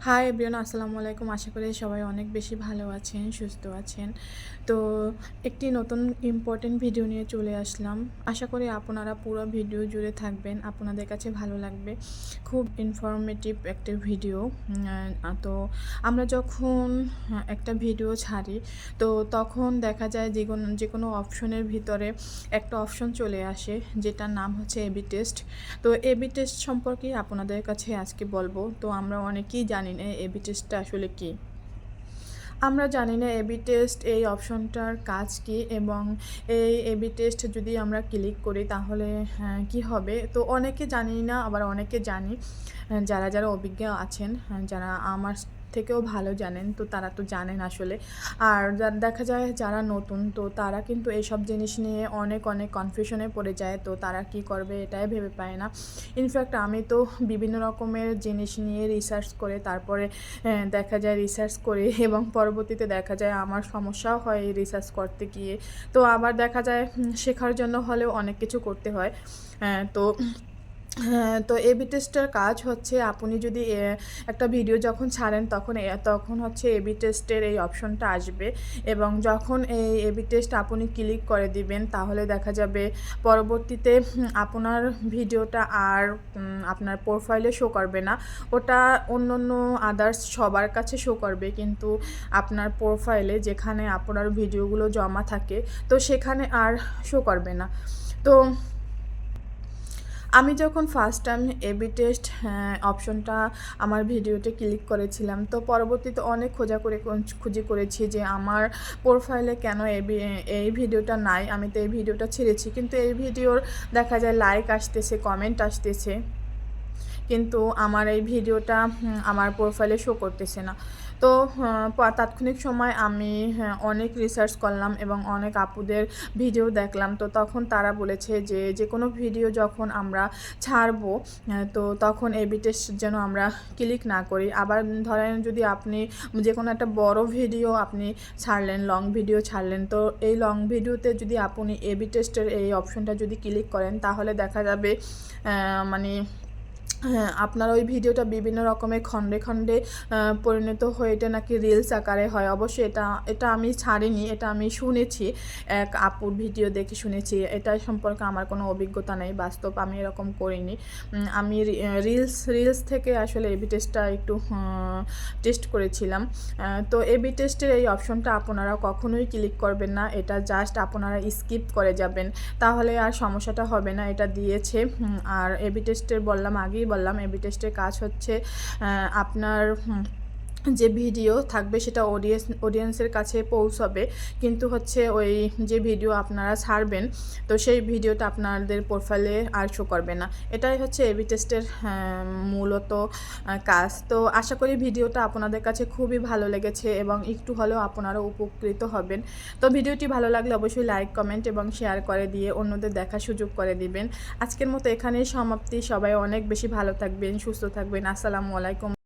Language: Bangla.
হাই এভরিওয়ান, আসসালামু আলাইকুম। আশা করি সবাই অনেক বেশি ভালো আছেন, সুস্থ আছেন। তো একটি নতুন ইম্পর্টেন্ট ভিডিও নিয়ে চলে আসলাম। আশা করি আপনারা পুরো ভিডিও জুড়ে থাকবেন, আপনাদের কাছে ভালো লাগবে। খুব ইনফরমেটিভ একটা ভিডিও। তো আমরা যখন একটা ভিডিও ছাড়ি, তো তখন দেখা যায় যে কোনো অপশনের ভিতরে একটা অপশন চলে আসে, যেটার নাম হচ্ছে এবি টেস্ট। তো এবি টেস্ট সম্পর্কে আপনাদের কাছে আজকে বলবো। তো আমরা অনেকেই জানি না এবি টেস্টটা আসলে কী। আমরা জানি না এবি টেস্ট এই অপশনটার কাজ কী, এবং এই এবি টেস্ট যদি আমরা ক্লিক করি তাহলে কী হবে। তো অনেকে জানি না, আবার অনেকে জানি। যারা অভিজ্ঞ আছেন, যারা আমার থেকেও ভালো জানেন, তো তারা তো জানেন আসলে। আর দেখা যায় যারা নতুন, তো তারা কিন্তু এইসব জিনিস নিয়ে অনেক কনফিউশনে পড়ে যায়। তো তারা কি করবে এটাই ভেবে পায় না। ইনফ্যাক্ট আমি তো বিভিন্ন রকমের জিনিস নিয়ে রিসার্চ করে তারপরে দেখা যায় রিসার্চ করে এবং পরবর্তীতে দেখা যায় আমার সমস্যাও হয় এই রিসার্চ করতে গিয়ে। তো আবার দেখা যায় শেখার জন্য হলেও অনেক কিছু করতে হয়। তো তো এবি টেস্টের কাজ হচ্ছে, আপনি যদি একটা ভিডিও যখন ছাড়েন তখন হচ্ছে এবি টেস্টের এই অপশনটা আসবে, এবং যখন এই এবি টেস্ট আপনি ক্লিক করে দিবেন তাহলে দেখা যাবে পরবর্তীতে আপনার ভিডিওটা আর আপনার প্রোফাইলে শো করবে না। ওটা অন্য আদার্স সবার কাছে শো করবে, কিন্তু আপনার প্রোফাইলে যেখানে আপনার ভিডিওগুলো জমা থাকে, তো সেখানে আর শো করবে না। তো আমি যখন ফার্স্ট টাইম এবি টেস্ট অপশনটা আমার ভিডিওতে ক্লিক করেছিলাম, তো পরবর্তীতে অনেক খুঁজি করেছি যে আমার প্রোফাইলে কেন এই ভিডিওটা নাই। আমি তো এই ভিডিওটা ছেড়েছি, কিন্তু এই ভিডিওর দেখা যায় লাইক আসতেছে, কমেন্ট আসতেছে, কিন্তু আমার এই ভিডিওটা আমার প্রোফাইলে শো করতেছে না। তো তাৎক্ষণিক সময় আমি অনেক রিসার্চ করলাম এবং অনেক আপুদের ভিডিও দেখলাম। তো তখন তারা বলেছে যে কোনো ভিডিও যখন আমরা ছাড়বো, তো তখন এবি টেস্ট যেন আমরা ক্লিক না করি। আবার ধরেন যদি আপনি যে কোনো একটা বড় ভিডিও আপনি ছাড়লেন, লং ভিডিও ছাড়লেন, তো এই লং ভিডিওতে যদি আপনি এবি টেস্টের এই অপশনটা যদি ক্লিক করেন তাহলে দেখা যাবে মানে আপনার ওই ভিডিওটা বিভিন্ন রকমের খণ্ডে পরিণত হয়ে এটা নাকি রিলস আকারে হয়। অবশ্যই এটা আমি ছাড়িনি, এটা আমি শুনেছি, এক আপুর ভিডিও দেখে শুনেছি। এটা সম্পর্কে আমার কোনো অভিজ্ঞতা নেই, বাস্তব আমি এরকম করিনি। আমি রিলস থেকে আসলে এবি টেস্টটা একটু টেস্ট করেছিলাম। তো এবি টেস্টের এই অপশনটা আপনারা কখনোই ক্লিক করবেন না, এটা জাস্ট আপনারা স্কিপ করে যাবেন, তাহলে আর সমস্যাটা হবে না। এটা দিয়েছে। আর এবি টেস্টের আগেই বললাম এবি টেস্টের কাজ হচ্ছে আপনার যে ভিডিও থাকবে সেটা অডিয়েন্সের কাছে পৌঁছাবে, কিন্তু হচ্ছে ওই যে ভিডিও আপনারা ছাড়বেন, তো সেই ভিডিওটা আপনাদের প্রোফাইলে আর শো করবে না। এটাই হচ্ছে এবি টেস্টের মূলত কাজ। তো আশা করি ভিডিওটা আপনাদের কাছে খুবই ভালো লেগেছে এবং একটু হলেও আপনারা উপকৃত হবেন। তো ভিডিওটি ভালো লাগলে অবশ্যই লাইক, কমেন্ট এবং শেয়ার করে দিয়ে অন্যদের দেখার সুযোগ করে দিবেন। আজকের মতো এখানেই সমাপ্তি। সবাই অনেক বেশি ভালো থাকবেন, সুস্থ থাকবেন। আসসালামু আলাইকুম।